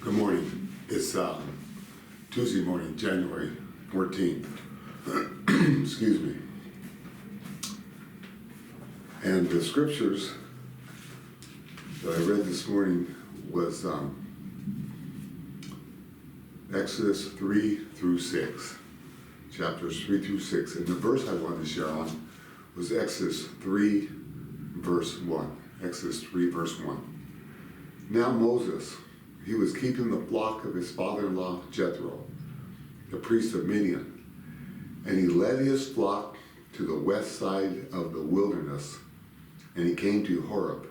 Good morning. It's Tuesday morning, January 14th. Excuse me. And the scriptures that I read this morning was Exodus 3 through 6, chapters 3 through 6. And the verse I wanted to share on was Exodus 3, verse 1. Exodus 3, verse 1. Now Moses, he was keeping the flock of his father-in-law Jethro, the priest of Midian, and he led his flock to the west side of the wilderness, and he came to Horeb,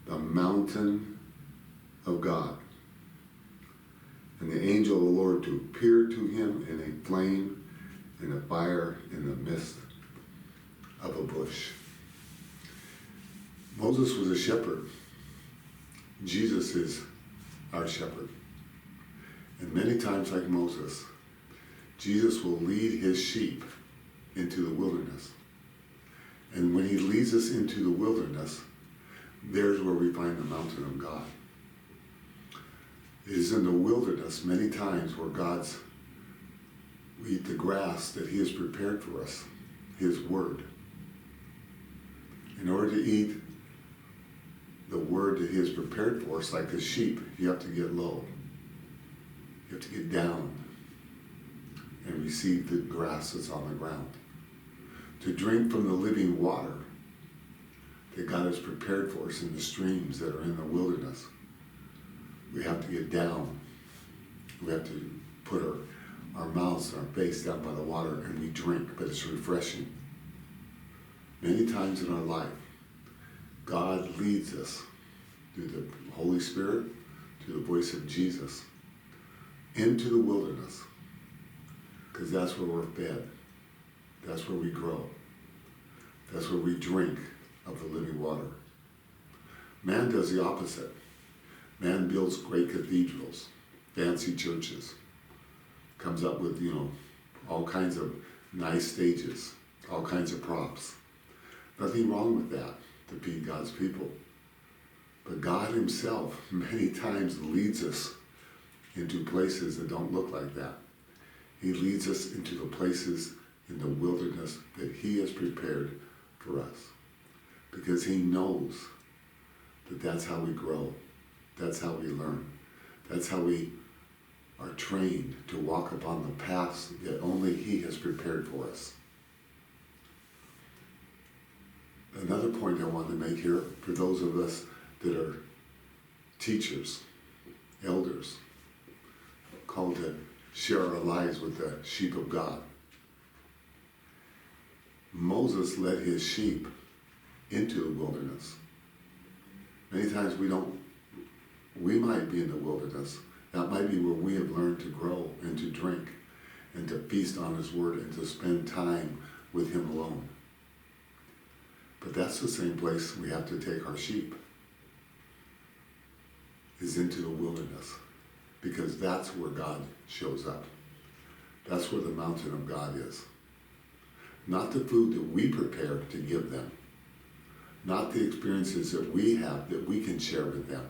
the mountain of God. And the angel of the Lord appeared to him in a flame and a fire in the midst of a bush. Moses was a shepherd. Jesus is our shepherd. And many times, like Moses, Jesus will lead his sheep into the wilderness. And when he leads us into the wilderness, there's where we find the mountain of God. It is in the wilderness many times where we eat the grass that he has prepared for us, his word. In order to eat the word that he has prepared for us, like a sheep, you have to get low. You have to get down and receive the grass that's on the ground. To drink from the living water that God has prepared for us in the streams that are in the wilderness, we have to get down. We have to put our mouths and our face down by the water and we drink, but it's refreshing. Many times in our life, God leads us through the Holy Spirit, through the voice of Jesus, into the wilderness, because that's where we're fed. That's where we grow. That's where we drink of the living water. Man does the opposite. Man builds great cathedrals, fancy churches, comes up with, all kinds of nice stages, all kinds of props. Nothing wrong with that to feed God's people. But God himself many times leads us into places that don't look like that. He leads us into the places in the wilderness that he has prepared for us. Because he knows that that's how we grow. That's how we learn. That's how we are trained to walk upon the paths that only he has prepared for us. Another point I want to make here, for those of us that are teachers, elders, called to share our lives with the sheep of God. Moses led his sheep into the wilderness. Many times we might be in the wilderness. That might be where we have learned to grow and to drink and to feast on his word and to spend time with him alone. But that's the same place we have to take our sheep, is into the wilderness, because that's where God shows up. That's where the mountain of God is. Not the food that we prepare to give them, not the experiences that we have that we can share with them,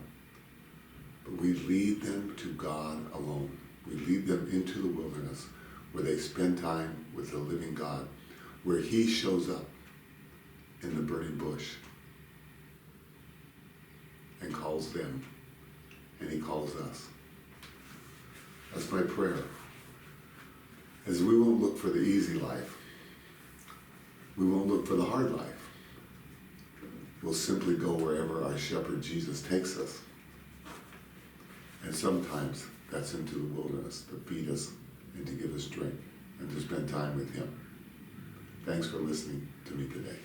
but we lead them to God alone. We lead them into the wilderness where they spend time with the living God, where he shows up in the burning bush and calls them, and he calls us. That's my prayer. As we won't look for the easy life, we won't look for the hard life. We'll simply go wherever our shepherd Jesus takes us. And sometimes that's into the wilderness to feed us and to give us drink and to spend time with him. Thanks for listening to me today.